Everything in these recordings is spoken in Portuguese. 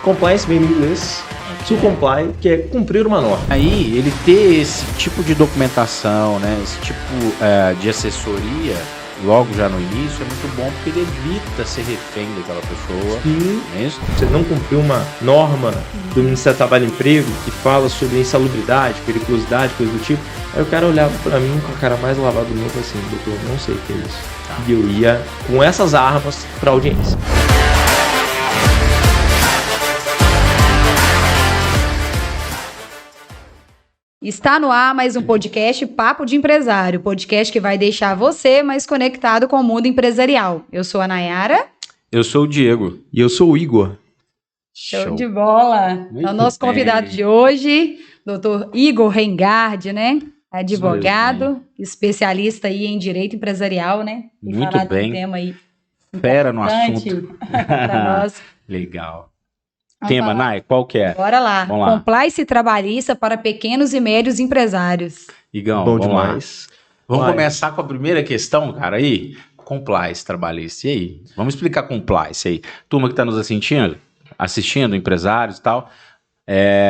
Compliance vem do inglês, to comply, que é cumprir uma norma. Aí, ele ter esse tipo de documentação, né, esse tipo de assessoria, logo já no início, é muito bom, porque ele evita ser refém daquela pessoa. Sim. É isso? Você não cumpriu uma norma do Ministério do Trabalho e Emprego que fala sobre insalubridade, periculosidade, coisa do tipo. Aí o cara olhava pra mim com a cara mais lavada do mundo e falou assim, doutor, não sei o que é isso. E eu ia com essas armas pra audiência. Está no ar mais um podcast Papo de Empresário, podcast que vai deixar você mais conectado com o mundo empresarial. Eu sou a Nayara. Eu sou o Diego. E eu sou o Igor. Show de bola! Muito O nosso convidado de hoje, Dr. Igor Reingard, né? Advogado, especialista aí em direito empresarial, né? E Muito falar de bem. um tema aí Fera no importante assunto. para nós. Legal. Vamos Tema, falar. Nay, qual que é? Bora lá. Vamos lá. Compliance trabalhista para pequenos e médios empresários. Igão, Bom vamos lá. demais. Vamos Vai. começar com a primeira questão, cara, aí. Compliance trabalhista. E aí? Vamos explicar compliance aí. Turma que está nos assistindo, empresários e tal.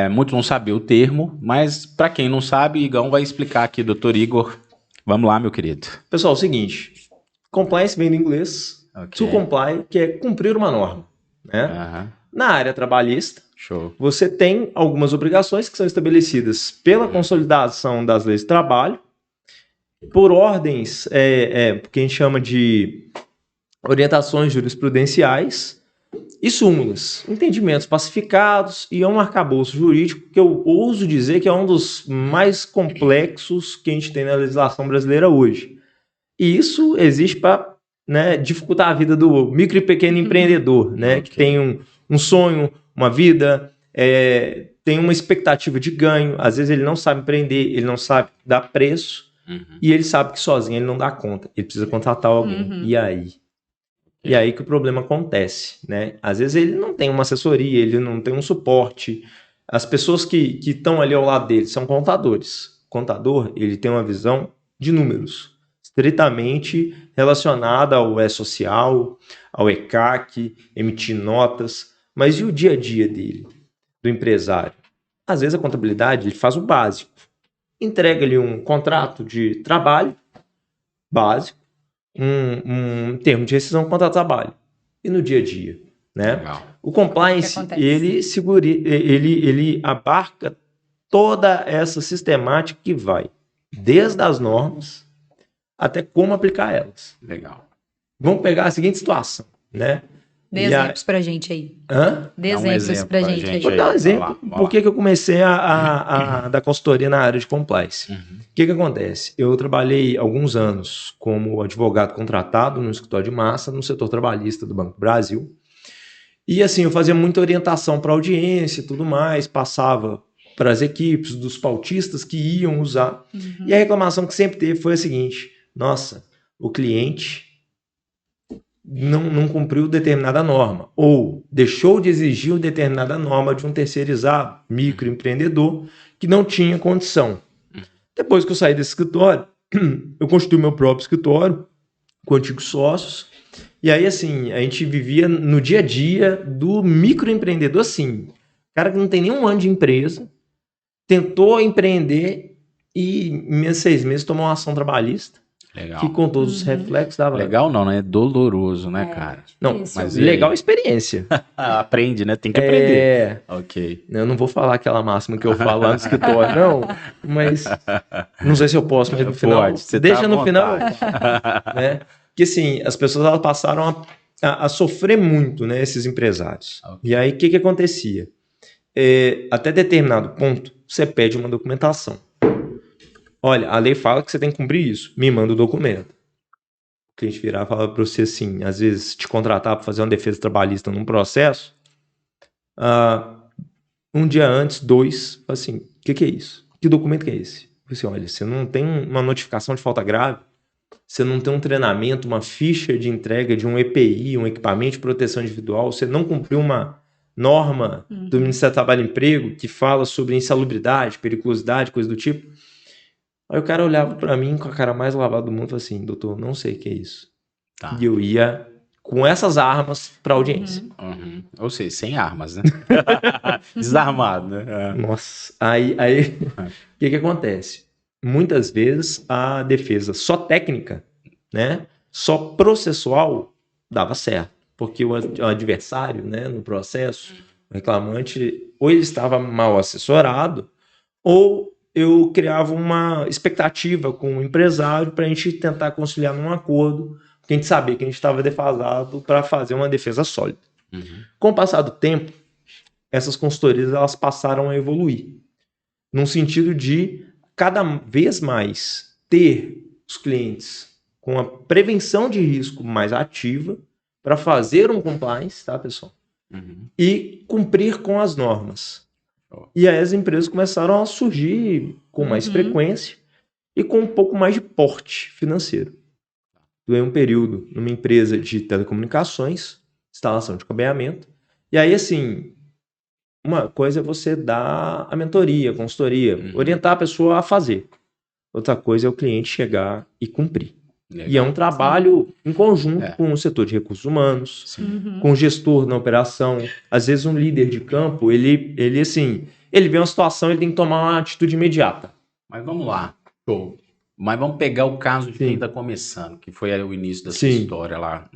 Muito não sabia o termo, mas para quem não sabe, Igão vai explicar aqui, doutor Igor. Vamos lá, meu querido. Pessoal, é o seguinte, compliance vem do inglês, to comply, que é cumprir uma norma, né? Aham. Na área trabalhista, Show. você tem algumas obrigações que são estabelecidas pela consolidação das leis de trabalho, por ordens, que a gente chama de orientações jurisprudenciais e súmulas, entendimentos pacificados e é um arcabouço jurídico que eu ouso dizer que é um dos mais complexos que a gente tem na legislação brasileira hoje. E isso existe para, né, dificultar a vida do micro e pequeno empreendedor, né, que tem um sonho, uma vida, tem uma expectativa de ganho, às vezes ele não sabe empreender, ele não sabe dar preço, e ele sabe que sozinho ele não dá conta, ele precisa contratar alguém, e aí? E aí que o problema acontece, né? Às vezes ele não tem uma assessoria, ele não tem um suporte, as pessoas que estão ali ao lado dele são contadores. O contador, ele tem uma visão de números, estritamente relacionada ao E-Social, ao ECAC, emitir notas, mas e o dia a dia dele, do empresário? Às vezes a contabilidade ele faz o básico, entrega-lhe um contrato de trabalho básico, um termo de rescisão contra trabalho, e no dia a dia, né? Legal. O compliance, O que acontece? ele abarca toda essa sistemática que vai desde as normas até como aplicar elas. Legal. Vamos pegar a seguinte situação, né? Dê exemplos pra gente aí. Hã? Dê Dá um exemplos exemplo pra pra gente aí. gente. Vou dar um Vai exemplo lá, vai por lá. que eu comecei a dar consultoria na área de compliance. Uhum. O que acontece? Eu trabalhei alguns anos como advogado contratado no escritório de massa, no setor trabalhista do Banco do Brasil. E assim, eu fazia muita orientação para audiência e tudo mais, passava para as equipes dos pautistas que iam usar. E a reclamação que sempre teve foi a seguinte: nossa, o cliente não cumpriu determinada norma, ou deixou de exigir determinada norma de um terceirizado, microempreendedor, que não tinha condição. Depois que eu saí desse escritório, eu constituí meu próprio escritório, com antigos sócios, e aí assim, a gente vivia no dia a dia do microempreendedor assim, cara que não tem nenhum ano de empresa, tentou empreender e em 6 meses tomou uma ação trabalhista, Legal. que com todos os reflexos dava... Legal não, né? É doloroso, né, cara? Não, Isso. Mas legal a experiência. Aprende, né? Tem que aprender. É, Ok. eu não vou falar aquela máxima que eu falo lá no escritório, não, mas não sei se eu posso, mas no final, Pode, você deixa tá à no final, vontade. né? Porque assim, as pessoas elas passaram a sofrer muito, né, esses empresários. Ok. E aí, o que acontecia? Até determinado ponto, você pede uma documentação. Olha, a lei fala que você tem que cumprir isso, me manda o documento. O cliente virar e falar para você assim, às vezes te contratar para fazer uma defesa trabalhista num processo, um dia antes, 2, assim, o que é isso? Que documento que é esse? Eu falei assim, olha, você não tem uma notificação de falta grave, você não tem um treinamento, uma ficha de entrega de um EPI, um equipamento de proteção individual, você não cumpriu uma norma do Ministério do Trabalho e Emprego que fala sobre insalubridade, periculosidade, coisa do tipo. Aí o cara olhava para mim com a cara mais lavada do mundo e falava assim, doutor, não sei o que é isso. Tá. E eu ia com essas armas para audiência. Uhum. Ou seja, sem armas, né? Desarmado, né? Nossa, aí o que acontece? Muitas vezes a defesa só técnica, né, só processual dava certo, porque o adversário, né, no processo, o reclamante, ou ele estava mal assessorado, ou eu criava uma expectativa com o empresário para a gente tentar conciliar num acordo, porque a gente sabia que a gente estava defasado para fazer uma defesa sólida. Uhum. Com o passar do tempo, essas consultorias elas passaram a evoluir, num sentido de cada vez mais ter os clientes com a prevenção de risco mais ativa para fazer um compliance, tá, pessoal? Uhum. E cumprir com as normas. E aí as empresas começaram a surgir com mais frequência e com um pouco mais de porte financeiro. Eu um período numa empresa de telecomunicações, instalação de cabeamento, e aí assim, uma coisa é você dar a mentoria, a consultoria, orientar a pessoa a fazer. Outra coisa é o cliente chegar e cumprir. Legal. E é um trabalho em conjunto com o setor de recursos humanos, com o gestor na operação. Às vezes um líder de campo, ele vê uma situação, ele tem que tomar uma atitude imediata. Mas vamos lá. Show. Mas vamos pegar o caso de quem está começando, que foi o início da sua história lá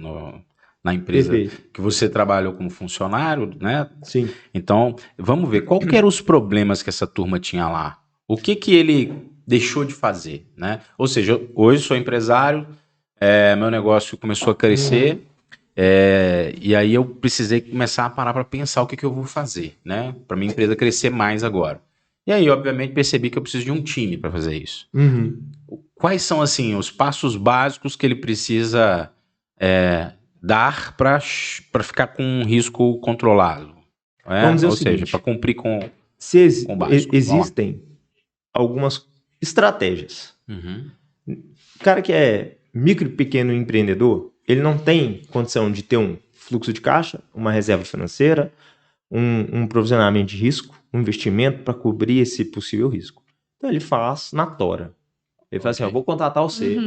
na empresa. Perfeito. Que você trabalhou como funcionário, né? Sim. Então, vamos ver qual que eram os problemas que essa turma tinha lá. O que ele deixou de fazer, né? Ou seja, hoje sou empresário, meu negócio começou a crescer, e aí eu precisei começar a parar para pensar o que eu vou fazer, né? Para minha empresa crescer mais agora. E aí, obviamente, percebi que eu preciso de um time para fazer isso. Quais são, assim, os passos básicos que ele precisa dar para ficar com um risco controlado? Vamos dizer ou o seja, seguinte, para cumprir com o básico. Existem algumas estratégias. O cara que é micro e pequeno empreendedor, ele não tem condição de ter um fluxo de caixa, uma reserva financeira, um provisionamento de risco, um investimento para cobrir esse possível risco. Então ele faz na tora. Ele fala assim, eu vou contratar você,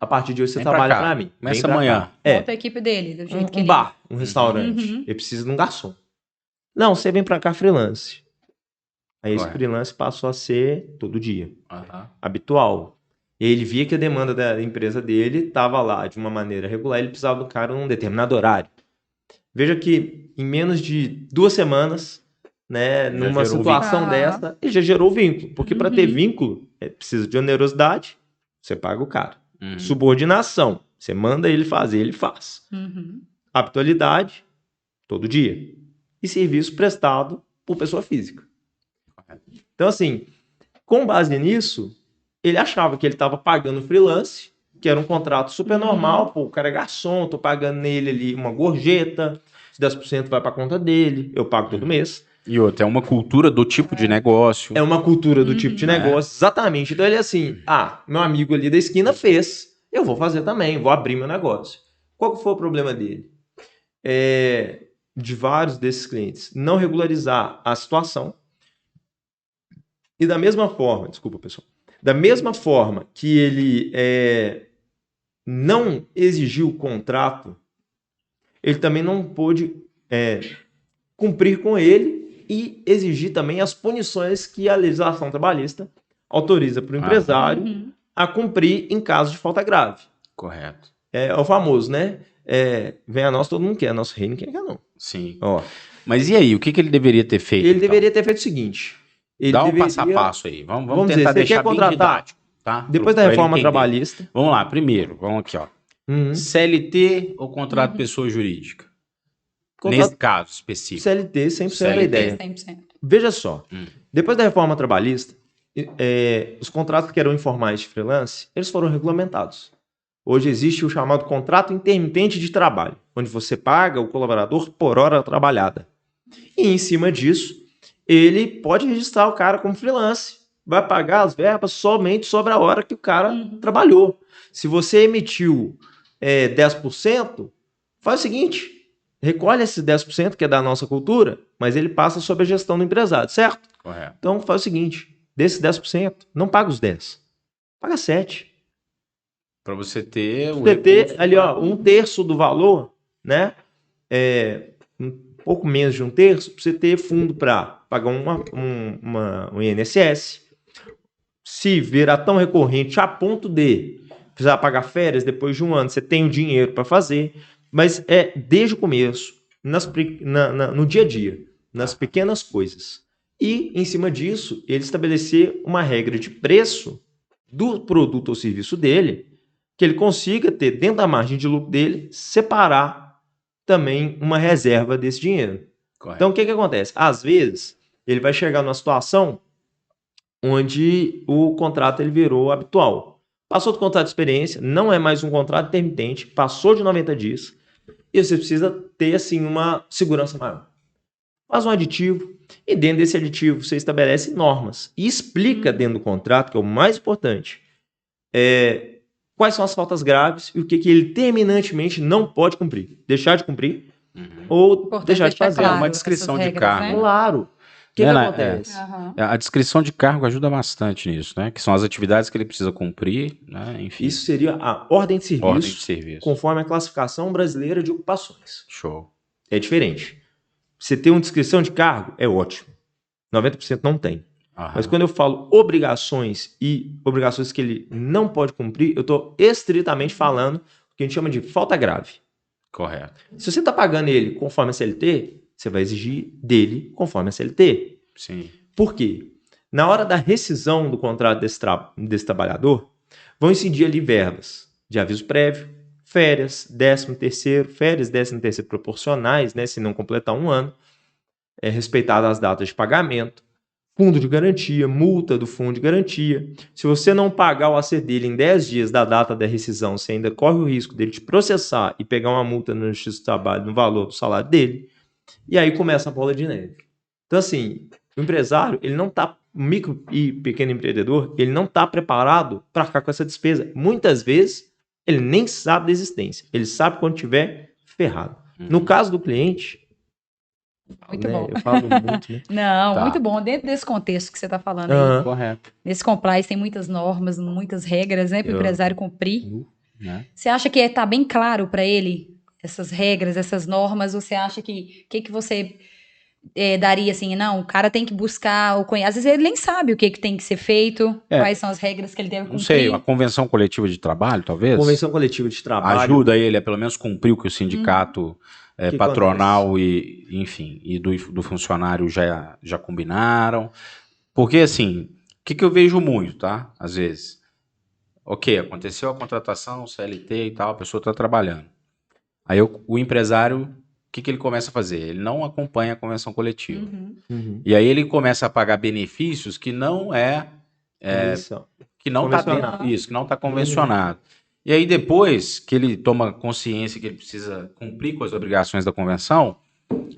a partir de hoje você trabalha para mim. Começa amanhã. Monta a equipe dele, do jeito que ele... bar, um restaurante, ele precisa de um garçom. Não, você vem para cá freelance. Aí esse freelance passou a ser todo dia, habitual. E ele via que a demanda da empresa dele estava lá de uma maneira regular, ele precisava do cara num determinado horário. Veja que em menos de 2 semanas, né, numa situação dessa, ele já gerou vínculo. Porque para ter vínculo, precisa de onerosidade, você paga o cara. Subordinação, você manda ele fazer, ele faz. Habitualidade, todo dia. E serviço prestado por pessoa física. Então, assim, com base nisso, ele achava que ele estava pagando freelance, que era um contrato super normal, pô, o cara é garçom, tô pagando nele ali uma gorjeta, 10% vai para a conta dele, eu pago todo mês. E outra, é uma cultura do tipo de negócio. É uma cultura do tipo de negócio, exatamente. Então ele é assim, meu amigo ali da esquina fez, eu vou fazer também, vou abrir meu negócio. Qual que foi o problema dele? De vários desses clientes, não regularizar a situação. E da mesma forma, desculpa pessoal, da mesma forma que ele não exigiu o contrato, ele também não pôde cumprir com ele e exigir também as punições que a legislação trabalhista autoriza para o empresário a cumprir em caso de falta grave. Correto. É o famoso, né? Vem a nós, todo mundo quer. Nosso reino, quem quer não. Sim. Mas e aí, o que ele deveria ter feito? Ele deveria ter feito o seguinte. Dá um passo a passo aí. Vamos tentar dizer, deixar bem didático. Tá? Depois da reforma trabalhista. Vamos lá, primeiro, vamos aqui, ó. CLT ou contrato pessoa jurídica? Nesse caso específico. CLT, 100% era a ideia. 100%. Veja só, depois da reforma trabalhista, os contratos que eram informais de freelance, eles foram regulamentados. Hoje existe o chamado contrato intermitente de trabalho, onde você paga o colaborador por hora trabalhada. E em cima disso, ele pode registrar o cara como freelance. Vai pagar as verbas somente sobre a hora que o cara trabalhou. Se você emitiu 10%, faz o seguinte, recolhe esses 10% que é da nossa cultura, mas ele passa sob a gestão do empresário, certo? Correto. Então faz o seguinte, desses 10%, não paga os 10%, paga 7%. Para você ter ali, ó, 1/3 do valor, né? Um pouco menos de um terço, para você ter fundo para pagar um INSS. Se virar tão recorrente a ponto de precisar pagar férias depois de um ano, você tem o dinheiro para fazer, mas é desde o começo, no dia a dia, nas pequenas coisas. E, em cima disso, ele estabelecer uma regra de preço do produto ou serviço dele, que ele consiga ter, dentro da margem de lucro dele, separar também uma reserva desse dinheiro. Correto. Então, o que acontece? Às vezes, ele vai chegar numa situação onde o contrato ele virou habitual. Passou do contrato de experiência, não é mais um contrato intermitente, passou de 90 dias, e você precisa ter assim, uma segurança maior. Faz um aditivo, e dentro desse aditivo você estabelece normas e explica dentro do contrato, que é o mais importante, quais são as faltas graves e o que ele terminantemente não pode cumprir. Deixar de cumprir ou deixar de fazer. Claro, uma descrição de cargo. Né? Claro. O que acontece? A descrição de cargo ajuda bastante nisso, né? Que são as atividades que ele precisa cumprir, né? Enfim. Isso seria a ordem de serviço, conforme a classificação brasileira de ocupações. Show. É diferente. Você ter uma descrição de cargo é ótimo. 90% não tem. Mas quando eu falo obrigações e obrigações que ele não pode cumprir, eu estou estritamente falando o que a gente chama de falta grave. Correto. Se você está pagando ele conforme a CLT, você vai exigir dele conforme a CLT. Sim. Por quê? Na hora da rescisão do contrato desse trabalhador, vão incidir ali verbas de aviso prévio, férias, 13º, férias, 13º proporcionais, né, se não completar um ano, respeitadas as datas de pagamento, fundo de garantia, multa do fundo de garantia. Se você não pagar o AC dele em 10 dias da data da rescisão, você ainda corre o risco dele te processar e pegar uma multa no Justiça do Trabalho no valor do salário dele. E aí começa a bola de neve. Então, assim, o empresário, ele não está, micro e pequeno empreendedor, ele não está preparado para ficar com essa despesa. Muitas vezes, ele nem sabe da existência. Ele sabe quando tiver ferrado. No caso do cliente... Muito bom. Eu falo muito, né? Não, muito bom. Dentro desse contexto que você está falando aí. Correto. Nesse compliance tem muitas normas, muitas regras, né? Para o empresário cumprir. Você acha que está bem claro para ele essas regras, essas normas? Ou você acha que você daria assim? Não, o cara tem que buscar, às vezes ele nem sabe o que tem que ser feito, quais são as regras que ele deve cumprir. Não sei, a convenção coletiva de trabalho, talvez? Convenção coletiva de trabalho. Ajuda ele a pelo menos cumprir o que o sindicato... patronal acontece? e do funcionário já combinaram. Porque, assim, o que eu vejo muito, tá? Às vezes, aconteceu a contratação, CLT e tal, a pessoa está trabalhando. Aí o empresário, o que ele começa a fazer? Ele não acompanha a convenção coletiva. E aí ele começa a pagar benefícios que não que não está convencionado. E aí depois que ele toma consciência que ele precisa cumprir com as obrigações da convenção,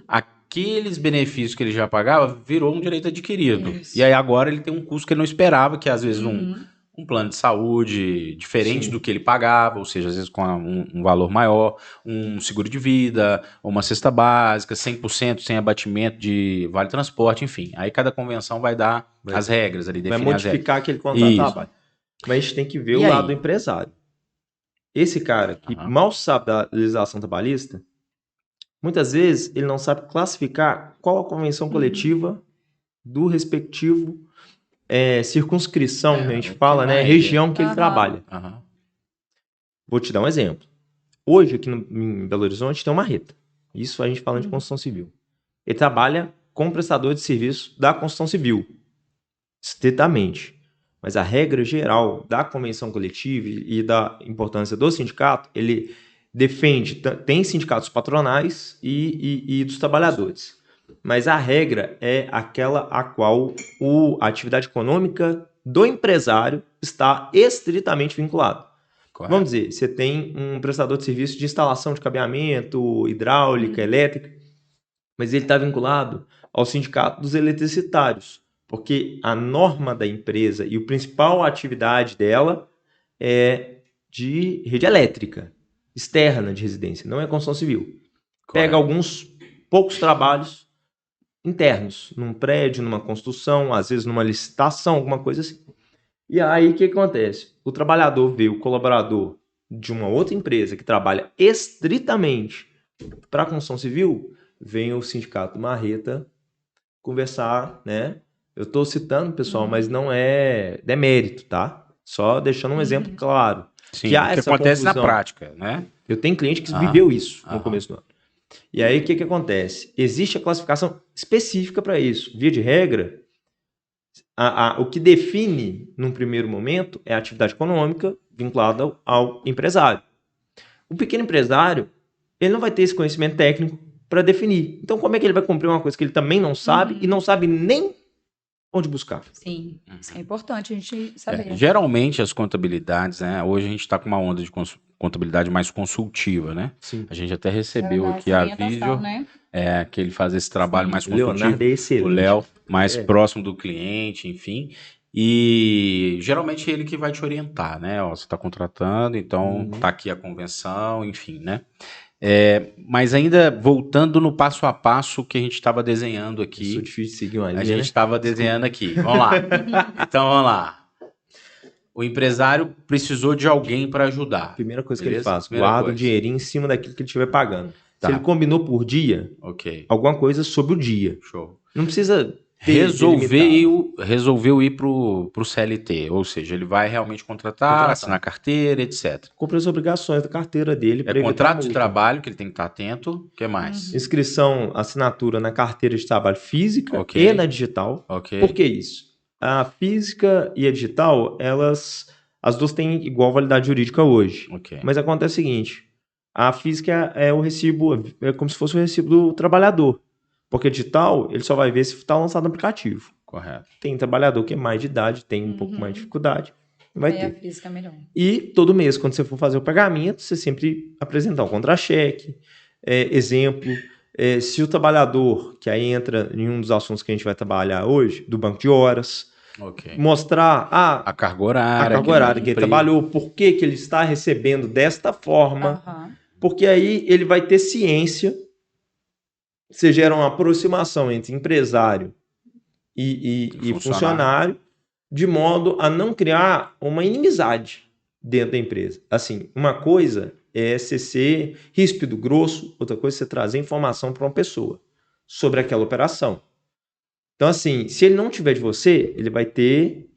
aqueles benefícios que ele já pagava virou um direito adquirido. Isso. E aí agora ele tem um custo que ele não esperava, que é às vezes um plano de saúde diferente do que ele pagava, ou seja, às vezes com um valor maior, um seguro de vida, uma cesta básica, 100% sem abatimento de vale transporte, enfim. Aí cada convenção vai dar as regras ali, definir vai modificar aquele contrato de trabalho. Mas a gente tem que ver o lado do empresário. Esse cara que mal sabe da legislação trabalhista, muitas vezes ele não sabe classificar qual a convenção coletiva do respectivo circunscrição, que a gente fala, né? Região que ele trabalha. Vou te dar um exemplo. Hoje, aqui em Belo Horizonte, tem uma Marreta. Isso a gente fala de construção civil. Ele trabalha como prestador de serviço da construção civil, estritamente. Mas a regra geral da convenção coletiva e da importância do sindicato, ele defende, tem sindicatos patronais e dos trabalhadores. Mas a regra é aquela a qual a atividade econômica do empresário está estritamente vinculada. Correto. Vamos dizer, você tem um prestador de serviço de instalação de cabeamento, hidráulica, elétrica, mas ele está vinculado ao sindicato dos eletricitários, porque a norma da empresa e a principal atividade dela é de rede elétrica, externa de residência, não é construção civil. Correto. Pega alguns poucos trabalhos internos, num prédio, numa construção, às vezes numa licitação, alguma coisa assim. E aí o que acontece? O trabalhador vê o colaborador de uma outra empresa que trabalha estritamente Para a construção civil, vem o sindicato Marreta conversar, né? Eu estou citando, pessoal, mas não é demérito, tá? Só deixando um exemplo claro. Sim, Que há o que essa acontece confusão. na prática, né? Eu tenho cliente que viveu isso no Aham. começo do ano. E aí, o que acontece? Existe a classificação específica para isso. Via de regra, o que define, num primeiro momento, é a atividade econômica vinculada ao empresário. O pequeno empresário, ele não vai ter esse conhecimento técnico para definir. Então, como é que ele vai cumprir uma coisa que ele também não sabe e não sabe nem onde buscar? Sim, isso é importante a gente saber. Geralmente as contabilidades, né? Hoje a gente está com uma onda de contabilidade mais consultiva, né? Sim. A gente até recebeu Vai dar aqui essa a orientação, vídeo, né? que ele faz esse trabalho mais consultivo. Leonardo é excelente. O Léo, mais próximo do cliente, enfim. E geralmente é ele que vai te orientar, né? Ó, você está contratando, então tá aqui a convenção, enfim, né? Mas ainda voltando no passo a passo que a gente estava desenhando aqui. Isso é difícil de seguir uma linha, A gente estava desenhando aqui. Vamos lá. Então vamos lá. O empresário precisou de alguém para ajudar. Primeira coisa que Beleza? ele faz, Primeira guarda coisa. o dinheirinho em cima daquilo que ele estiver pagando. Tá. Se ele combinou por dia, Ok. alguma coisa sobre o dia. Show. Não precisa Resolveu ir pro CLT, ou seja, ele vai realmente contratar, assinar carteira, etc. Cumprir as obrigações da carteira dele. É contrato de trabalho que ele tem que estar atento. O que mais? Inscrição, assinatura na carteira de trabalho física e na digital. Ok. Por que isso? A física e a digital, as duas têm igual validade jurídica hoje. Ok. Mas acontece o seguinte, a física é o recibo, é como se fosse o recibo do trabalhador. Porque digital, ele só vai ver se está lançado no aplicativo. Correto. Tem trabalhador que é mais de idade, tem um pouco mais de dificuldade. Vai ter. A física é melhor. E todo mês, quando você for fazer o pagamento, você sempre apresentar um contra-cheque, exemplo. Se o trabalhador, que aí entra em um dos assuntos que a gente vai trabalhar hoje, do banco de horas, mostrar a carga horária que ele trabalhou, por que ele está recebendo desta forma, porque aí ele vai ter ciência. Você gera uma aproximação entre empresário e funcionário, de modo a não criar uma inimizade dentro da empresa. Assim, uma coisa é você ser ríspido, grosso, outra coisa é você trazer informação para uma pessoa sobre aquela operação. Então, assim, se ele não tiver de você, ele vai ter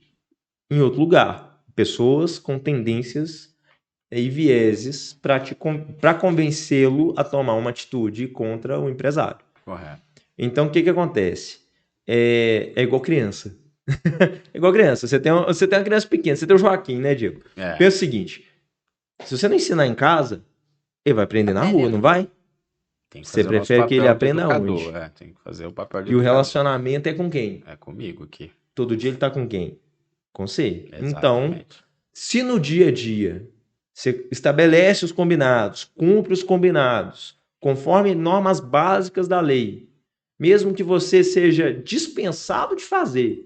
em outro lugar pessoas com tendências e vieses para convencê-lo a tomar uma atitude contra o empresário. Correto. Então, o que acontece? É igual criança. É igual criança. Você tem uma criança pequena, você tem o Joaquim, né, Diego? Pensa o seguinte, se você não ensinar em casa, ele vai aprender na rua, não vai? Você prefere que ele aprenda onde? Tem que fazer o papel de E o relacionamento é com quem? É comigo aqui. Todo dia ele tá com quem? Com você. Exatamente. Então, se no dia a dia você estabelece os combinados, cumpre os combinados, conforme normas básicas da lei, mesmo que você seja dispensado de fazer,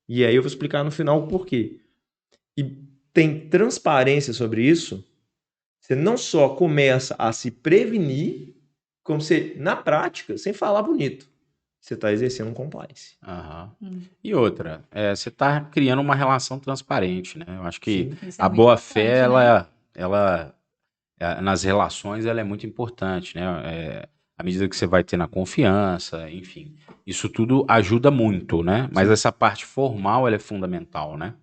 e aí eu vou explicar no final o porquê, e tem transparência sobre isso, você não só começa a se prevenir, como você, na prática, sem falar bonito, você está exercendo um compliance. E outra, você está criando uma relação transparente, né? Eu acho que a boa-fé, ela nas relações, ela é muito importante, né? À medida que você vai ter na confiança, enfim. Isso tudo ajuda muito, né? Mas essa parte formal, ela é fundamental, né?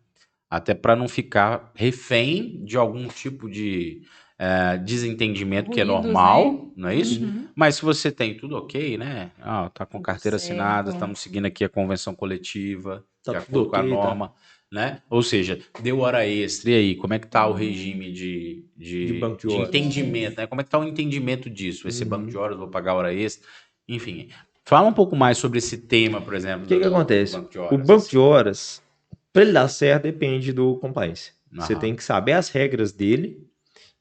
Até para não ficar refém de algum tipo de desentendimento que é normal, né? Não é isso? Mas se você tem tudo ok, né? Tá com carteira assinada, estamos seguindo aqui a convenção coletiva, de acordo com a norma, né? Ou seja, deu hora extra, e aí, como é que tá o regime de entendimento, né? Como é que tá o entendimento disso? Vai ser banco de horas, vou pagar hora extra, enfim. Fala um pouco mais sobre esse tema, por exemplo. O que acontece? O banco de horas, para ele dar certo, depende do compliance. Você tem que saber as regras dele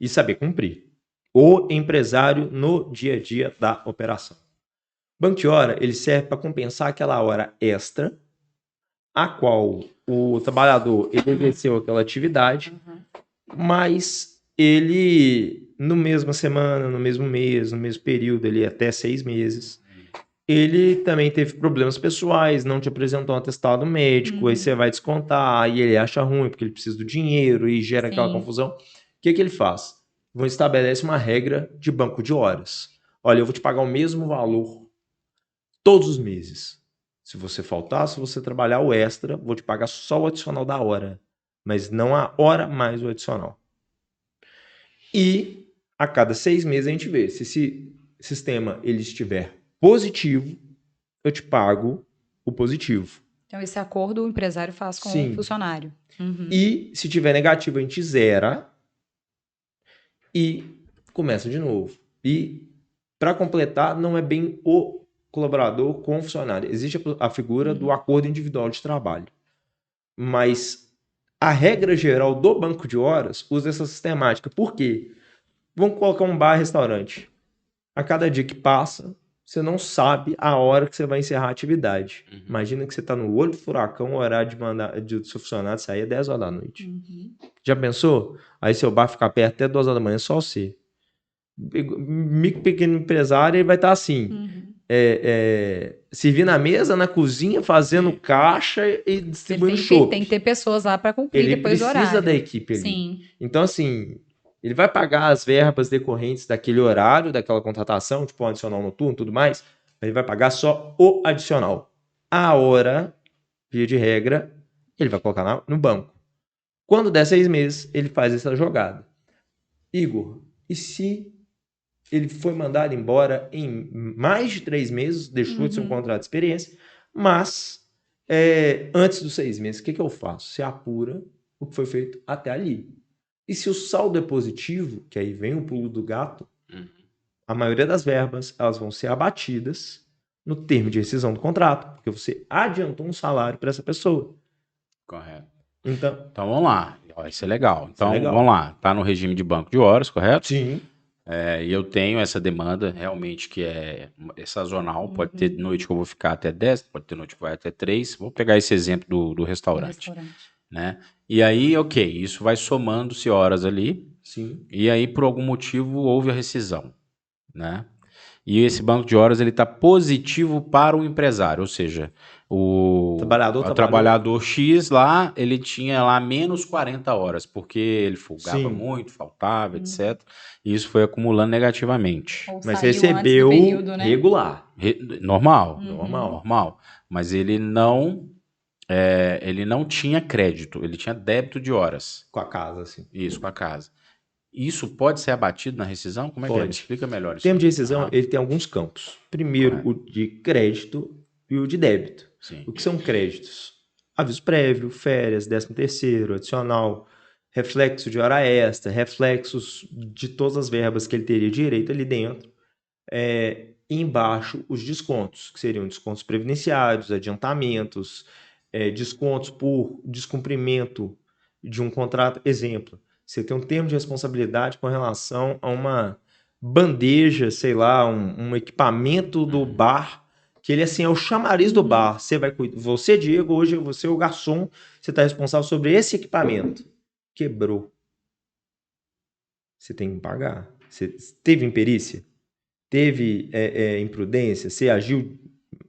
e saber cumprir. O empresário no dia a dia da operação. Banco de hora, ele serve para compensar aquela hora extra, a qual o trabalhador ele exerceu aquela atividade, mas ele, no mesma semana, no mesmo mês, no mesmo período, ali, até 6 meses, ele também teve problemas pessoais, não te apresentou um atestado médico, aí você vai descontar, aí ele acha ruim porque ele precisa do dinheiro e gera aquela confusão. O que ele faz? Estabelece uma regra de banco de horas, olha, eu vou te pagar o mesmo valor todos os meses. Se você faltar, se você trabalhar o extra, vou te pagar só o adicional da hora, mas não a hora mais o adicional. E a cada 6 meses a gente vê, se esse sistema ele estiver positivo, eu te pago o positivo. Então, esse acordo o empresário faz com o funcionário. Uhum. E se tiver negativo, a gente zera e começa de novo. E, para completar, não é bem o colaborador com o funcionário. Existe a figura do acordo individual de trabalho. Mas a regra geral do banco de horas usa essa sistemática. Por quê? Vamos colocar um bar-restaurante. A cada dia que passa, você não sabe a hora que você vai encerrar a atividade. Imagina que você está no olho do furacão, o horário do seu funcionário sair é 10 horas da noite. Já pensou? Aí seu bar ficar perto até 2 horas da manhã, só você. Micro pequeno empresário, ele vai estar assim, servindo a mesa, na cozinha, fazendo caixa e distribuindo chopp. Tem que ter pessoas lá para cumprir depois do horário. Ele precisa da equipe ali. Sim. Então, assim, ele vai pagar as verbas decorrentes daquele horário, daquela contratação, tipo um adicional noturno e tudo mais, mas ele vai pagar só o adicional. A hora, via de regra, ele vai colocar no banco. Quando der 6 meses, ele faz essa jogada. Igor, e se ele foi mandado embora em mais de 3 meses, deixou de ser um contrato de experiência, mas antes dos 6 meses, o que eu faço? Você apura o que foi feito até ali. E se o saldo é positivo, que aí vem o pulo do gato, a maioria das verbas elas vão ser abatidas no termo de rescisão do contrato, porque você adiantou um salário para essa pessoa. Correto. Então vamos lá. Isso é legal. Então, vamos lá. Tá no regime de banco de horas, correto? Sim. E eu tenho essa demanda realmente que é sazonal. Pode ter noite que eu vou ficar até 10, pode ter noite que vai até 3. Vou pegar esse exemplo do restaurante. Né? E aí, ok, isso vai somando-se horas ali. Sim. E aí, por algum motivo, houve a rescisão. Né? E esse banco de horas ele está positivo para o empresário, ou seja, o trabalhador X lá, ele tinha lá menos 40 horas, porque ele folgava muito, faltava, etc. E isso foi acumulando negativamente. Mas recebeu período, né? Regular. Normal. Mas ele não tinha crédito, ele tinha débito de horas. Com a casa, assim. Isso, com a casa. Isso pode ser abatido na rescisão? Como é que é? Me explica melhor isso. O termo de rescisão, ele tem alguns campos. Primeiro, o de crédito e o de débito. Sim. O que são créditos? Aviso prévio, férias, 13º, adicional, reflexo de hora extra, reflexos de todas as verbas que ele teria direito ali dentro. E embaixo, os descontos, que seriam descontos previdenciários, adiantamentos, descontos por descumprimento de um contrato. Exemplo, você tem um termo de responsabilidade com relação a uma bandeja, sei lá, um equipamento do bar, que ele assim é o chamariz do bar. Você, Diego, hoje você é o garçom, você está responsável sobre esse equipamento. Quebrou. Você tem que pagar. Você teve imperícia? Teve imprudência? Você agiu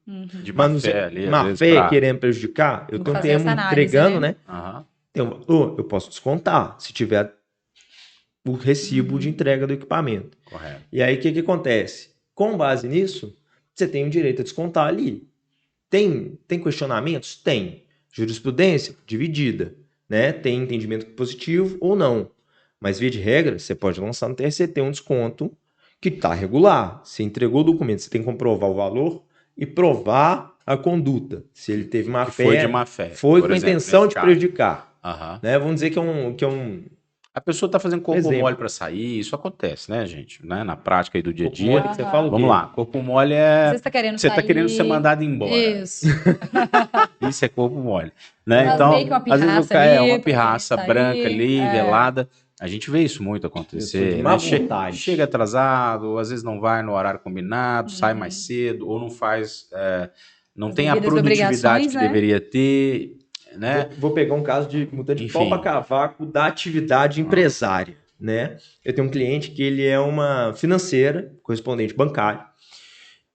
de má fé ali, má fé querendo prejudicar? Eu tenho um termo entregando, né? Eu posso descontar se tiver o recibo de entrega do equipamento. Correto. E aí, o que acontece? Com base nisso, você tem o direito a descontar ali. Tem questionamentos? Tem. Jurisprudência? Dividida. Né? Tem entendimento positivo ou não. Mas, via de regra, você pode lançar no TRCT um desconto que está regular. Você entregou o documento, você tem que comprovar o valor e provar a conduta. Se ele teve má fé, foi de má fé. Foi com a intenção de prejudicar. Né? Vamos dizer que é um A pessoa está fazendo corpo mole para sair, isso acontece, né, gente? Né? Na prática aí do dia a dia. Que você fala Vamos lá, corpo mole é... Você está querendo ser mandado embora. Isso. Isso é corpo mole. Né? Mas então, às vezes o cara é uma pirraça branca ali, velada. A gente vê isso muito acontecer. Né? Chega atrasado, às vezes não vai no horário combinado, sai mais cedo, ou não faz... não tem a produtividade que deveria ter... Né? Vou pegar um caso de mudando de pau para cavaco da atividade empresária. Né? Eu tenho um cliente que ele é uma financeira, correspondente bancário,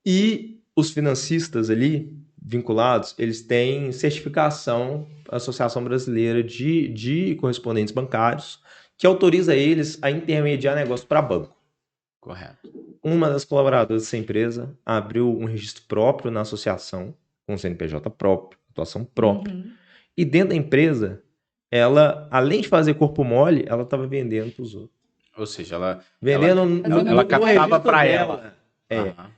e os financistas ali, vinculados, eles têm certificação da Associação Brasileira de Correspondentes Bancários, que autoriza eles a intermediar negócio para banco. Correto. uma das colaboradoras dessa empresa abriu um registro próprio na associação, com CNPJ próprio, atuação própria. E dentro da empresa, ela, além de fazer corpo mole, ela estava vendendo para os outros. Ou seja, ela captava para ela.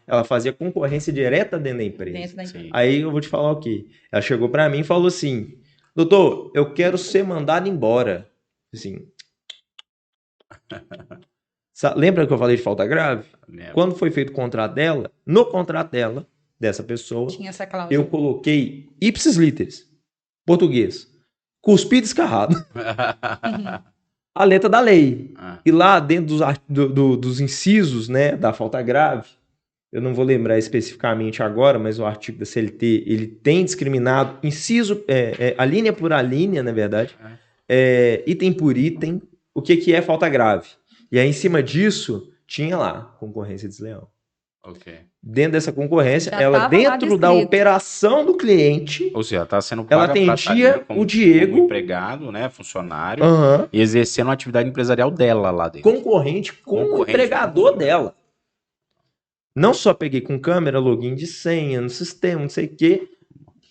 Ela fazia concorrência direta dentro da empresa. Aí eu vou te falar o quê? Ela chegou para mim e falou assim, doutor, eu quero ser mandado embora. Assim. Lembra que eu falei de falta grave? Quando foi feito o contrato dela, no contrato dela, dessa pessoa, tinha essa cláusula. Eu coloquei ipsis literis, português, cuspido escarrado. A letra da lei. E lá dentro dos incisos, né, da falta grave, eu não vou lembrar especificamente agora, mas o artigo da CLT, ele tem discriminado, inciso, a linha por a linha, na verdade, item por item, o que é falta grave. E aí, em cima disso, tinha lá, concorrência desleal. Dentro dessa concorrência, ela dentro da operação do cliente, ou seja, ela está sendo paga, ela atendia o Diego, como empregado, né, funcionário, e exercendo a atividade empresarial dela lá dentro. Concorrente com o empregador dela. Não só peguei com câmera, login de senha no sistema, não sei o quê,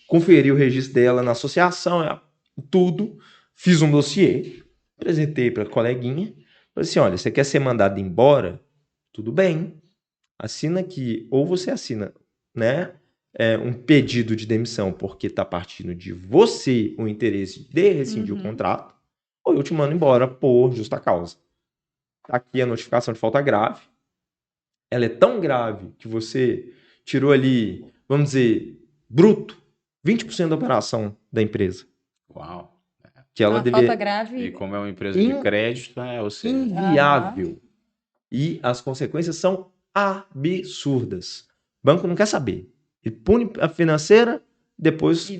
conferi o registro dela na associação, tudo, fiz um dossiê, apresentei para a coleguinha, falei assim, olha, você quer ser mandado embora? Tudo bem. Assina aqui, ou você assina, né, um pedido de demissão porque está partindo de você o interesse de rescindir o contrato, ou eu te mando embora por justa causa. Tá aqui a notificação de falta grave. Ela é tão grave que você tirou ali, vamos dizer, bruto, 20% da operação da empresa. Uau! Que ela falta grave. E como é uma empresa de crédito, né? Ou seja, inviável. E as consequências são absurdas. O banco não quer saber. Ele pune a financeira, depois,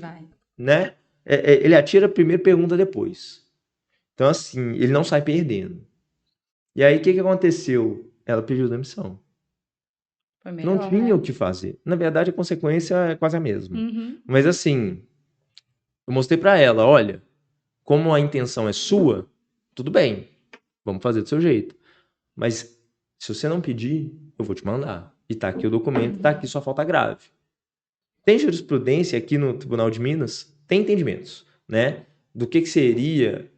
né? Ele atira primeiro, pergunta depois. Então, assim, ele não sai perdendo. E aí, o que aconteceu? Ela pediu demissão. Melhor, não tinha o que fazer. Na verdade, a consequência é quase a mesma. Mas, assim, eu mostrei pra ela, olha, como a intenção é sua, tudo bem, vamos fazer do seu jeito. Mas, se você não pedir, eu vou te mandar. E tá aqui o documento, tá aqui sua falta grave. Tem jurisprudência aqui no Tribunal de Minas, tem entendimentos, né? Do que seria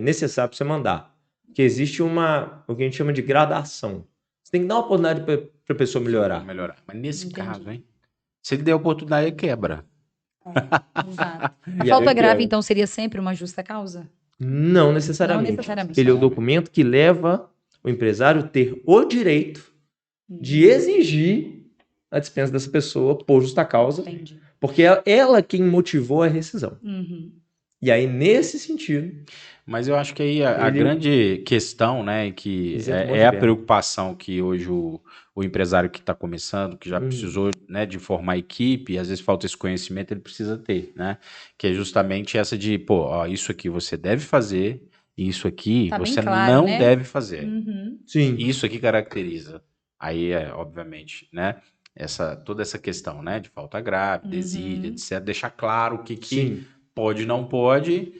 necessário para você mandar. Que existe o que a gente chama de gradação. Você tem que dar uma oportunidade para a pessoa melhorar. Mas nesse caso, hein? Se ele der a oportunidade, ele quebra. Exato. A falta grave, então, seria sempre uma justa causa? Não necessariamente. Ele é o documento que leva o empresário a ter o direito de exigir a dispensa dessa pessoa por justa causa. Entendi. Porque é ela quem motivou a rescisão. E aí, nesse sentido... Mas eu acho que aí a grande questão, né, que é a preocupação que hoje o empresário que está começando, que já precisou, né, de formar equipe, às vezes falta esse conhecimento, ele precisa ter, né? Que é justamente essa de, isso aqui você deve fazer, e isso aqui você não deve fazer. Sim. Isso aqui caracteriza. Aí obviamente, né, toda essa questão, né, de falta grave, desídia, etc. Deixar claro o que pode e não pode,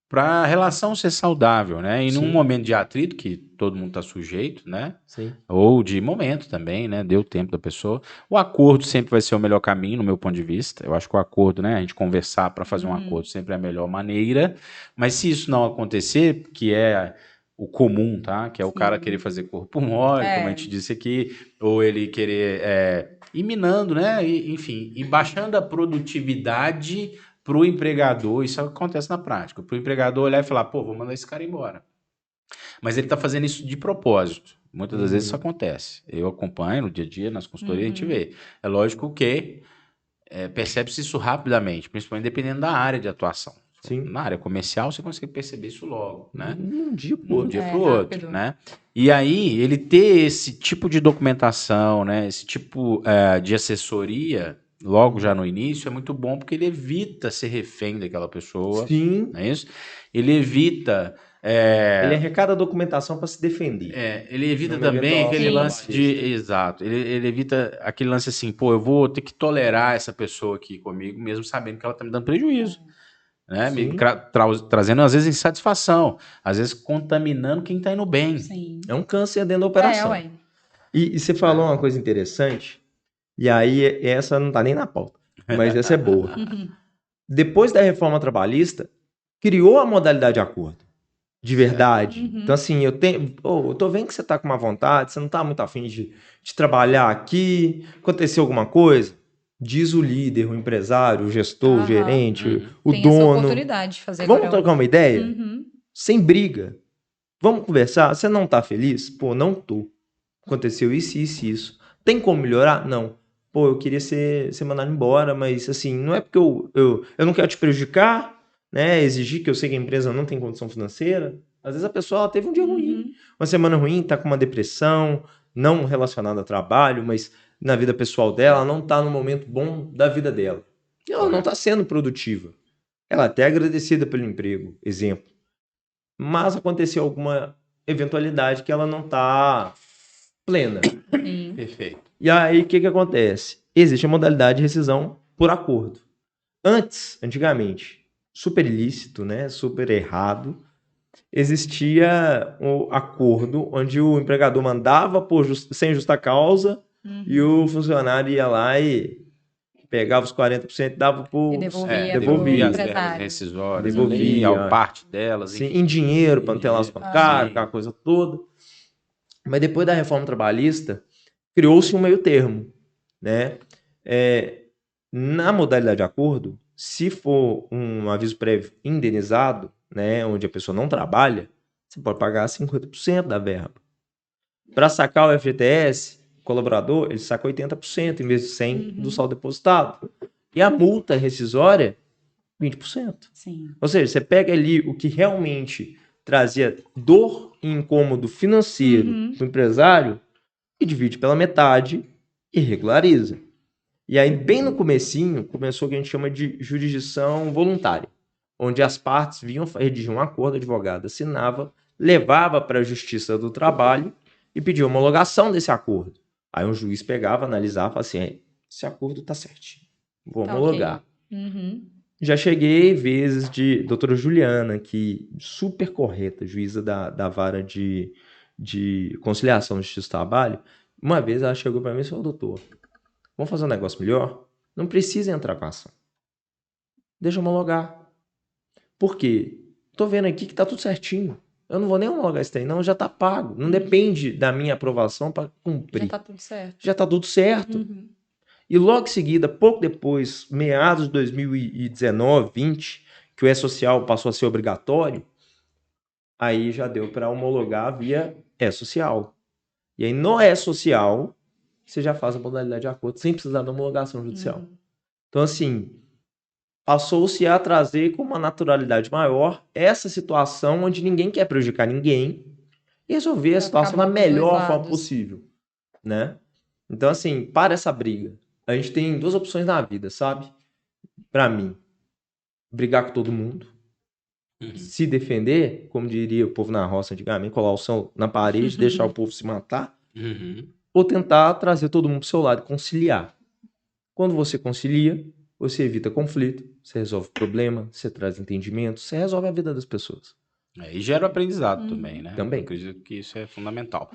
para a relação ser saudável, né? E num momento de atrito, que todo mundo está sujeito, né? Sim. Ou de momento também, né? Deu tempo da pessoa. O acordo sempre vai ser o melhor caminho, no meu ponto de vista. Eu acho que o acordo, né? A gente conversar para fazer um acordo sempre é a melhor maneira. Mas se isso não acontecer, que é o comum, tá? Que é o cara querer fazer corpo mole, como a gente disse aqui, ou ele querer ir minando, né? Enfim, e baixando a produtividade para o empregador, isso acontece na prática, para o empregador olhar e falar, vou mandar esse cara embora. Mas ele está fazendo isso de propósito. Muitas das vezes isso acontece. Eu acompanho no dia a dia, nas consultorias, a gente vê. É lógico que percebe-se isso rapidamente, principalmente dependendo da área de atuação. Sim. Na área comercial, você consegue perceber isso logo, né? Um dia pro outro, né? E aí, ele ter esse tipo de documentação, né? Esse tipo de assessoria... logo já no início, é muito bom porque ele evita ser refém daquela pessoa. Sim. Não é isso? Ele evita... Ele arrecada a documentação para se defender. Ele evita também aquele lance de... Exato. Ele evita aquele lance assim, eu vou ter que tolerar essa pessoa aqui comigo, mesmo sabendo que ela está me dando prejuízo. Né? Trazendo, às vezes, insatisfação. Às vezes, contaminando quem está indo bem. Sim. É um câncer dentro da operação. E você falou uma coisa interessante, e aí essa não tá nem na pauta, mas essa é boa. Depois da reforma trabalhista, criou a modalidade de acordo, de verdade. Então, assim, eu tô vendo que você tá com uma vontade, você não tá muito afim de trabalhar aqui, aconteceu alguma coisa, diz o líder, o empresário, o gestor, o gerente, o Tem dono. essa oportunidade de fazer Vamos agora. trocar uma ideia? Sem briga. Vamos conversar? Você não tá feliz? Pô, não tô. Aconteceu isso, isso e isso. Tem como melhorar? Não. Pô, eu queria ser mandado embora, mas assim, não é porque eu não quero te prejudicar, né? Exigir que eu sei que a empresa não tem condição financeira. Às vezes a pessoa ela teve um dia ruim, uma semana ruim, tá com uma depressão, não relacionada a trabalho, mas na vida pessoal dela, ela não tá no momento bom da vida dela. E ela não tá sendo produtiva. Ela é até agradecida pelo emprego, exemplo. Mas aconteceu alguma eventualidade que ela não tá plena. Perfeito. E aí, o que acontece? Existe a modalidade de rescisão por acordo. Antigamente, super ilícito, né? Super errado, existia o acordo onde o empregador mandava sem justa causa e o funcionário ia lá e pegava os 40% e dava pro... E devolvia Devolvia as pro verbas empresário. rescisórias, Devolvia. parte delas. Sim, em dinheiro, para não ter laço bancário, aquela coisa toda. Mas depois da reforma trabalhista, criou-se um meio termo, né? Na modalidade de acordo, se for um aviso prévio indenizado, né, onde a pessoa não trabalha, você pode pagar 50% da verba. Para sacar o FGTS, o colaborador, ele saca 80% em vez de 100% do saldo depositado. E a multa rescisória, 20%. Sim. Ou seja, você pega ali o que realmente trazia dor e incômodo financeiro para o empresário e divide pela metade e regulariza. E aí, bem no comecinho, começou o que a gente chama de jurisdição voluntária, onde as partes vinham redigir um acordo, o advogado assinava, levava para a Justiça do Trabalho e pedia homologação desse acordo. Aí um juiz pegava, analisava e falava assim, esse acordo está certinho, vou homologar. Já cheguei vezes de doutora Juliana, que super correta, juíza da vara de conciliação de justiça do trabalho. Uma vez ela chegou para mim e falou, doutor, vamos fazer um negócio melhor? Não precisa entrar com a ação. Deixa eu homologar. Por quê? Tô vendo aqui que tá tudo certinho. Eu não vou nem homologar isso aí, não, já tá pago. Não depende da minha aprovação para cumprir. Já tá tudo certo. Já tá tudo certo. E logo em seguida, pouco depois, meados de 2019, 20, que o E-Social passou a ser obrigatório, aí já deu para homologar via E-Social. E aí no E-Social, você já faz a modalidade de acordo sem precisar da homologação judicial. Então, assim, passou-se a trazer com uma naturalidade maior essa situação onde ninguém quer prejudicar ninguém e resolver a situação da melhor forma possível, né? Então, assim, para essa briga, a gente tem duas opções na vida, sabe? Para mim, brigar com todo mundo, se defender, como diria o povo na roça antigamente, colar o som na parede, deixar o povo se matar, ou tentar trazer todo mundo pro seu lado e conciliar. Quando você concilia, você evita conflito, você resolve problema, você traz entendimento, você resolve a vida das pessoas. E gera o aprendizado também, né? Também. Eu acredito que isso é fundamental.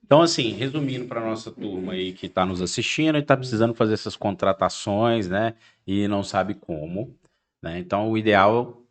Então, assim, resumindo para nossa turma aí que está nos assistindo e está precisando fazer essas contratações, né? E não sabe como, né? Então, o ideal,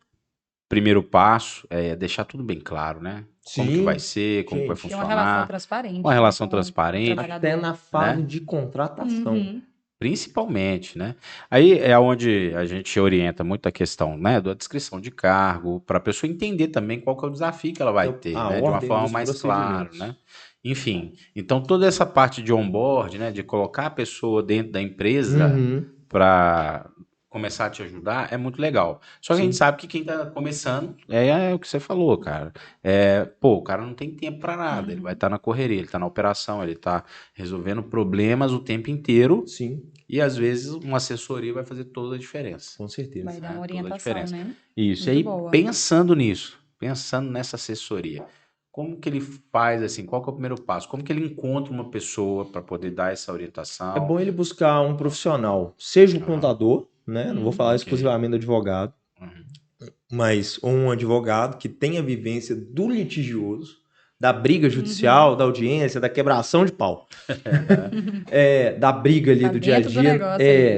primeiro passo, é deixar tudo bem claro, né? Como que vai ser, como vai funcionar. Uma relação transparente. Uma relação transparente. Até na fase de contratação. Principalmente, né? Aí é onde a gente orienta muito a questão, né, da descrição de cargo, para a pessoa entender também qual que é o desafio que ela vai ter, né, de uma forma mais clara, né? Enfim, então toda essa parte de onboard, né, de colocar a pessoa dentro da empresa para começar a te ajudar é muito legal. Só que a gente sabe que quem tá começando é o que você falou, cara. O cara não tem tempo para nada, ele vai estar na correria, ele tá na operação, ele tá resolvendo problemas o tempo inteiro. Sim. E às vezes uma assessoria vai fazer toda a diferença. Com certeza. Vai dar uma orientação, né? Isso. E aí, pensando nisso, pensando nessa assessoria, como que ele faz assim? Qual que é o primeiro passo? Como que ele encontra uma pessoa para poder dar essa orientação? É bom ele buscar um profissional, seja um contador, né? Não vou falar exclusivamente do advogado, mas um advogado que tenha vivência do litigioso, da briga judicial, da audiência, da quebração de pau. Da briga ali do dia a dia.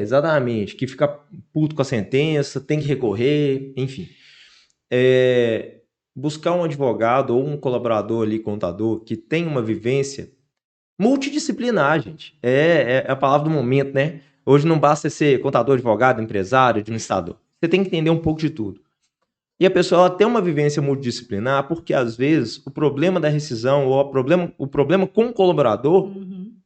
Exatamente. Que fica puto com a sentença, tem que recorrer, enfim. Buscar um advogado ou um colaborador ali, contador, que tem uma vivência multidisciplinar, gente. É a palavra do momento, né? Hoje não basta ser contador, advogado, empresário, administrador. Você tem que entender um pouco de tudo. E a pessoa ela tem uma vivência multidisciplinar porque, às vezes, o problema da rescisão ou o problema com o colaborador,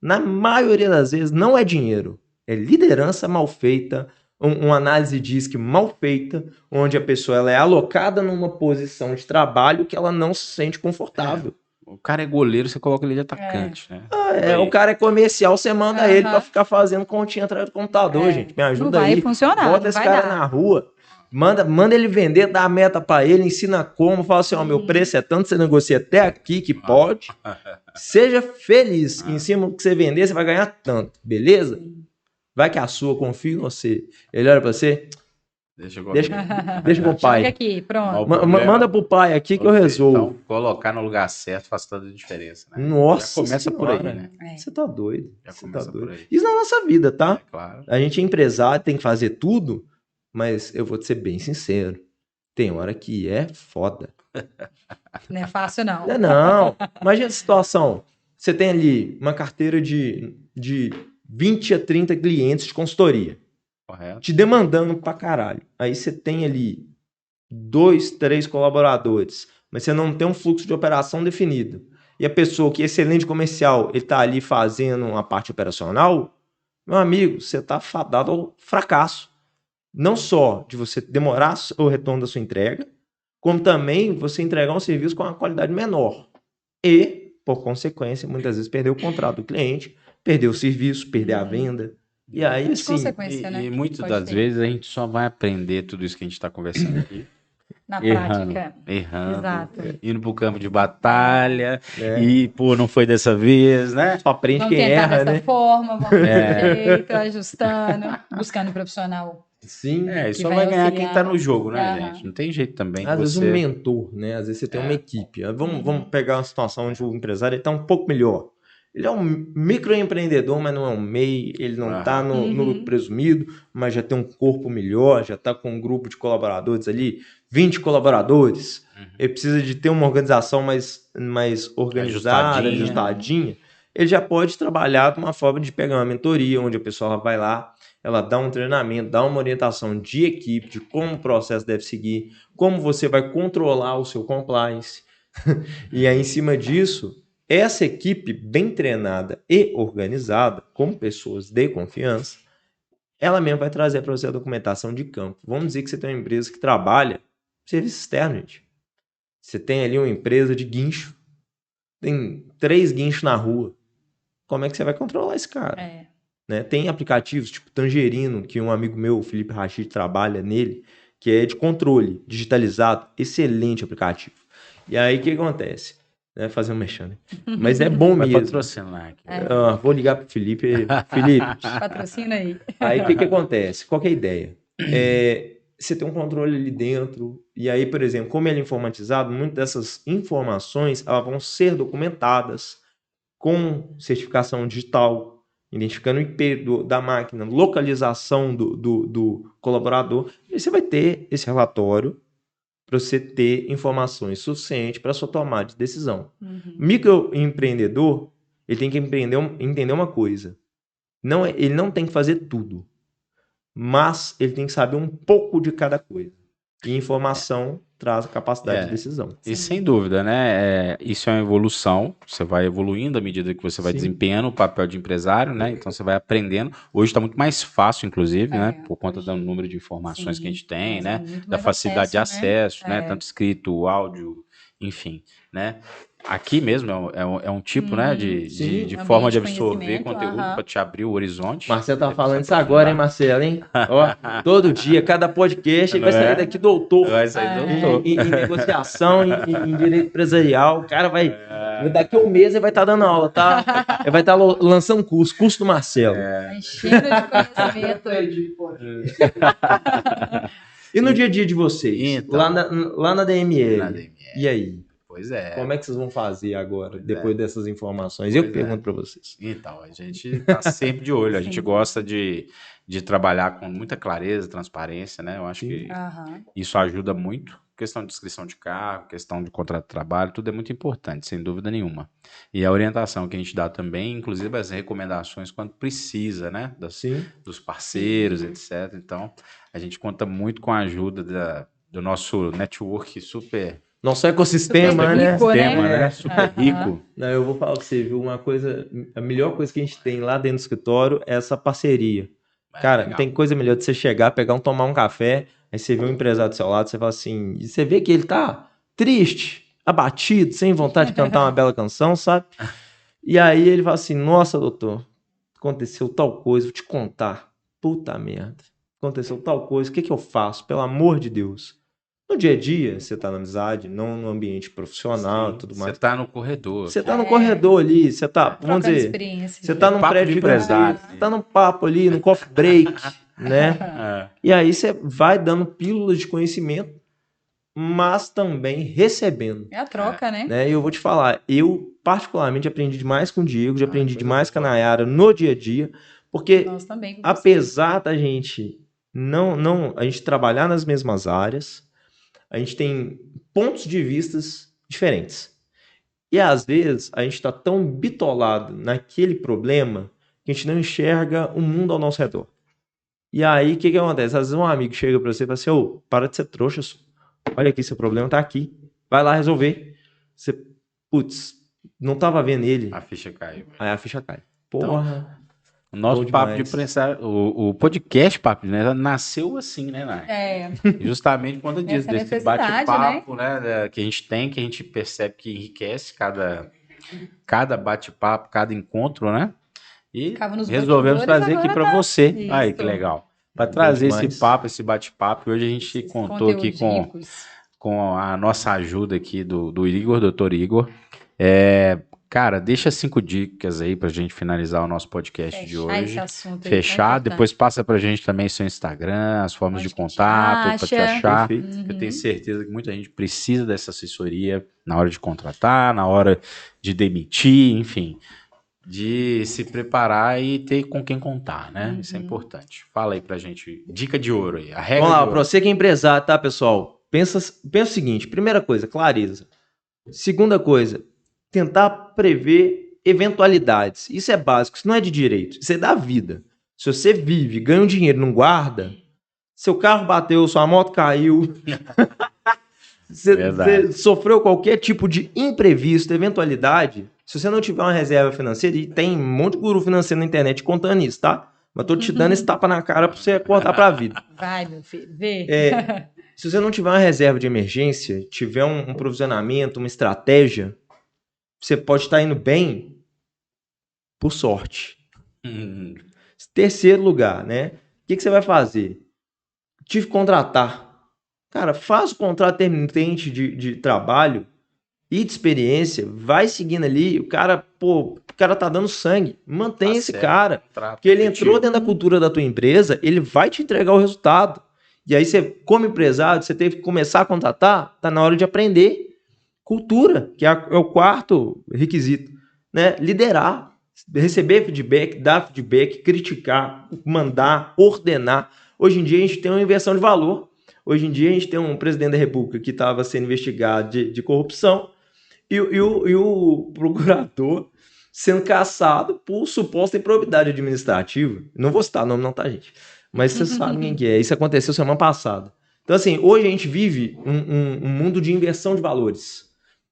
na maioria das vezes, não é dinheiro. É liderança mal feita, uma análise de risco mal feita, onde a pessoa ela é alocada numa posição de trabalho que ela não se sente confortável. O cara é goleiro, você coloca ele de atacante, né? O cara é comercial, você manda ele pra ficar fazendo continha atrás do computador, gente. Me ajuda aí. Não vai funcionar. Bota esse cara na rua. Manda ele vender, dá a meta pra ele, ensina como, fala assim, meu preço é tanto, você negocia até aqui que pode. Seja feliz. Em cima do que você vender, você vai ganhar tanto, beleza? Vai que a sua confia em você. Ele olha pra você... Deixa pro pai. Aqui, pronto. Manda pro pai aqui que eu resolvo. Então, colocar no lugar certo faz toda a diferença, né? Nossa, já começa por aí, né? Você tá doido. Já começa por aí. Isso na nossa vida, tá? Claro. A gente é empresário, tem que fazer tudo, mas eu vou te ser bem sincero. Tem hora que é foda. Não é fácil, não. Não. Imagina a situação. Você tem ali uma carteira de 20 a 30 clientes de consultoria. Correto. Te demandando pra caralho. Aí você tem ali 2, 3 colaboradores, mas você não tem um fluxo de operação definido. E a pessoa que é excelente comercial, ele tá ali fazendo a parte operacional, meu amigo, você tá fadado ao fracasso. Não só de você demorar o retorno da sua entrega, como também você entregar um serviço com uma qualidade menor. E, por consequência, muitas vezes perder o contrato do cliente, perder o serviço, perder a venda. E aí, assim... E muitas das vezes a gente só vai aprender tudo isso que a gente está conversando aqui. Na prática. Errando. Exato. Indo pro campo de batalha. E, não foi dessa vez, né? Só aprende quem erra, dessa forma, vamos ter jeito, ajustando, buscando um profissional. Sim. E só vai ganhar quem tá no jogo, né, gente? Não tem jeito também. Às vezes um mentor, né? Às vezes você tem uma equipe. Vamos pegar uma situação onde o empresário está um pouco melhor. Ele é um microempreendedor, mas não é um MEI, ele não está no lucro presumido, mas já tem um corpo melhor, já está com um grupo de colaboradores ali, 20 colaboradores. Ele precisa de ter uma organização mais organizada, ajustadinha. Ele já pode trabalhar de uma forma de pegar uma mentoria, onde a pessoa vai lá, ela dá um treinamento, dá uma orientação de equipe, de como o processo deve seguir, como você vai controlar o seu compliance. E aí, em cima disso... Essa equipe bem treinada e organizada, com pessoas de confiança, ela mesmo vai trazer para você a documentação de campo. Vamos dizer que você tem uma empresa que trabalha serviço externo, gente. Você tem ali uma empresa de guincho, tem 3 guinchos na rua. Como é que você vai controlar esse cara? Né? Tem aplicativos tipo Tangerino, que um amigo meu, o Felipe Rachid, trabalha nele, que é de controle digitalizado, excelente aplicativo. E aí o que acontece? Fazer um mexame. Mas é bom mesmo. Vai patrocinar aqui. Vou ligar pro Felipe. Felipe. Patrocina aí. Aí o que acontece? Qual que é a ideia? Você tem um controle ali dentro. E aí, por exemplo, como ele é informatizado, muitas dessas informações elas vão ser documentadas com certificação digital, identificando o IP da máquina, localização do colaborador. E você vai ter esse relatório para você ter informações suficientes para sua tomada de decisão. Microempreendedor, ele tem que entender uma coisa. Ele não tem que fazer tudo, mas ele tem que saber um pouco de cada coisa. E informação traz a capacidade de decisão. E sem dúvida, né? Isso é uma evolução. Você vai evoluindo à medida que você vai desempenhando o papel de empresário, né? Então você vai aprendendo. Hoje está muito mais fácil, inclusive, né? Por conta do número de informações que a gente tem, né? Da facilidade de acesso, né? Tanto escrito, áudio, enfim, né? Aqui mesmo é um tipo, né, de forma de absorver conteúdo para te abrir o horizonte. Marcelo tá falando isso agora, hein, Marcelo, hein? Ó, todo dia, cada podcast, ele vai sair daqui doutor. Vai sair doutor. Em negociação, em direito empresarial, o cara vai... Daqui a um mês ele vai estar dando aula, tá? Ele vai estar lançando curso do Marcelo. Enchendo de conhecimento. E no dia a dia de vocês? Então, lá na DML. E aí? Pois é. Como é que vocês vão fazer agora, depois dessas informações? Eu pergunto para vocês. Então, a gente tá sempre de olho, a gente gosta de trabalhar com muita clareza, transparência, né? Eu acho que isso ajuda muito. Questão de inscrição de cargo, questão de contrato de trabalho, tudo é muito importante, sem dúvida nenhuma. E a orientação que a gente dá também, inclusive as recomendações quando precisa, né? Dos parceiros, etc. Então, a gente conta muito com a ajuda do nosso network super... Nosso ecossistema, super né? Rico, né? Super rico. Não, eu vou falar pra você, viu? Uma coisa, a melhor coisa que a gente tem lá dentro do escritório é essa parceria. Cara, não tem coisa melhor de você chegar, tomar um café, aí você vê um empresário do seu lado, você fala assim, e você vê que ele tá triste, abatido, sem vontade de cantar uma bela canção, sabe? E aí ele fala assim, nossa, doutor, aconteceu tal coisa, vou te contar. Puta merda. Aconteceu tal coisa, o que eu faço? Pelo amor de Deus. No dia a dia, você tá na amizade, não no ambiente profissional e tudo mais. Você tá no corredor. Você tá no corredor ali, você tá, vamos dizer, você tá num prédio de empresário. Você tá num papo ali, no coffee break, né? E aí você vai dando pílulas de conhecimento, mas também recebendo. É a troca, né? E eu vou te falar, eu particularmente aprendi demais com o Diego, já aprendi demais com a Nayara no dia a dia, porque nós também, apesar da gente a gente trabalhar nas mesmas áreas, a gente tem pontos de vistas diferentes. E às vezes a gente está tão bitolado naquele problema que a gente não enxerga o mundo ao nosso redor. E aí o que acontece? Às vezes um amigo chega para você e fala assim, ô, para de ser trouxa, olha aqui, seu problema tá aqui, vai lá resolver. Você, putz, não tava vendo ele. A ficha caiu. Aí a ficha cai. Porra. O nosso papo de prensa, o podcast Papo de Prensa nasceu assim, né, Nay? Justamente por conta disso, desse bate-papo, né, que a gente tem, que a gente percebe que enriquece cada bate-papo, cada encontro, né? E resolvemos trazer aqui para você. Isso. Aí, que legal. Para trazer esse papo, esse bate-papo, hoje a gente contou aqui com a nossa ajuda aqui do Igor, doutor Igor. Cara, deixa 5 dicas aí pra gente finalizar o nosso podcast de hoje. Esse assunto aí, fechar, depois passa pra gente também seu Instagram, as formas de contato, pra te achar. Eu tenho certeza que muita gente precisa dessa assessoria na hora de contratar, na hora de demitir, enfim, de se preparar e ter com quem contar, né? Isso é importante. Fala aí pra gente, dica de ouro aí, a regra. Vamos lá, pra você que é empresário, tá, pessoal? Pensa o seguinte, primeira coisa, clareza. Segunda coisa, tentar prever eventualidades. Isso é básico, isso não é de direito, isso é da vida. Se você vive, ganha um dinheiro, não guarda, seu carro bateu, sua moto caiu, você sofreu qualquer tipo de imprevisto, eventualidade, se você não tiver uma reserva financeira, e tem um monte de guru financeiro na internet contando isso, tá? Mas tô te dando esse tapa na cara pra você acordar pra vida. Vai, meu filho, vê. Se você não tiver uma reserva de emergência, tiver um provisionamento, uma estratégia, você pode estar indo bem por sorte. Terceiro lugar, né? O que você vai fazer? Tive que contratar. Cara, faz o contrato intermitente de trabalho e de experiência, vai seguindo ali, o cara tá dando sangue, mantém esse cara, porque ele entrou dentro da cultura da tua empresa, ele vai te entregar o resultado. E aí você, como empresário, você teve que começar a contratar, tá na hora de aprender cultura, que é o quarto requisito, né? Liderar, receber feedback, dar feedback, criticar, mandar, ordenar. Hoje em dia a gente tem uma inversão de valor. Hoje em dia a gente tem um presidente da República que estava sendo investigado de corrupção e o procurador sendo caçado por suposta improbidade administrativa. Não vou citar nome não, tá, gente? Mas vocês sabem quem é. Isso aconteceu semana passada. Então, assim, hoje a gente vive um mundo de inversão de valores,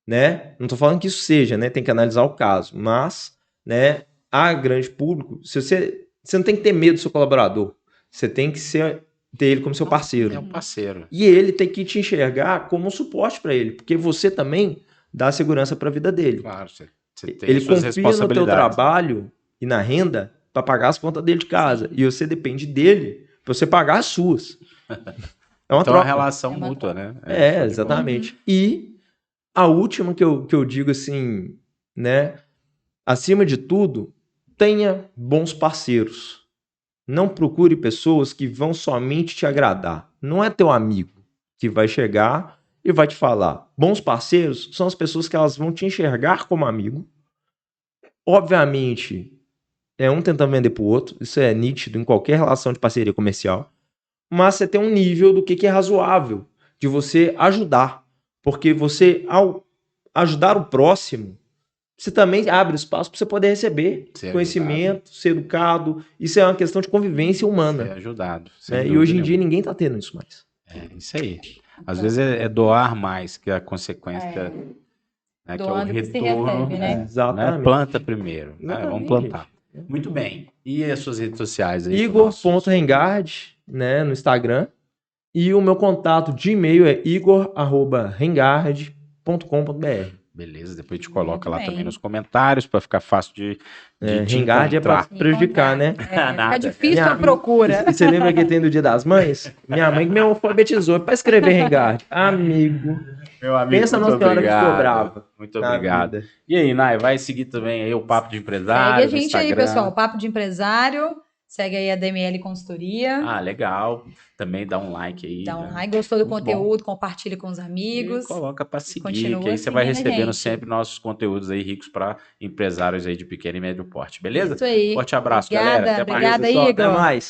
né? Não estou falando que isso seja, né? Tem que analisar o caso. Mas, né, a grande público, você não tem que ter medo do seu colaborador. Você tem que ter ele como seu parceiro. É um parceiro. E ele tem que te enxergar como um suporte para ele, porque você também dá segurança para a vida dele. Claro, você tem ele suas confia no teu trabalho e na renda para pagar as contas dele de casa. E você depende dele para você pagar as suas. É uma troca. É uma relação mútua, né? Exatamente. E a última que eu digo assim, né? Acima de tudo, tenha bons parceiros. Não procure pessoas que vão somente te agradar. Não é teu amigo que vai chegar e vai te falar. Bons parceiros são as pessoas que elas vão te enxergar como amigo. Obviamente, um tentando vender pro outro, isso é nítido em qualquer relação de parceria comercial, mas você tem um nível do que é razoável de você ajudar, porque você, ao ajudar o próximo, você também abre espaço para você poder receber conhecimento, ser educado. Isso é uma questão de convivência humana. Ser ajudado. E hoje em dia ninguém está tendo isso mais. Isso aí. Às vezes é doar mais que a consequência, né, que é o retorno. Recebe, né? Exatamente. Planta primeiro. Vamos plantar. Muito bem. E as suas redes sociais aí? Igor.Rengard, né, no Instagram. E o meu contato de e-mail é igor@rengard.com.br. Beleza, depois a gente coloca lá também nos comentários para ficar fácil de Rengard é para prejudicar, né? Fica difícil a procura. Você lembra que tem do Dia das Mães? Minha mãe que me alfabetizou para escrever Rengard. Amigo. Meu amigo, pensa na senhora que ficou brava. Muito obrigado. E aí, Nai, vai seguir também aí o Papo de Empresário? Segue a gente aí, pessoal. Papo de Empresário. Segue aí a DML Consultoria. Legal. Também dá um like aí. Dá um like. Gostou do conteúdo? Compartilha com os amigos. E coloca para seguir, que aí você vai recebendo sempre nossos conteúdos aí ricos para empresários aí de pequeno e médio porte. Beleza? Isso aí. Forte abraço, Obrigada, galera. Até mais. Obrigada, Igor. Até mais.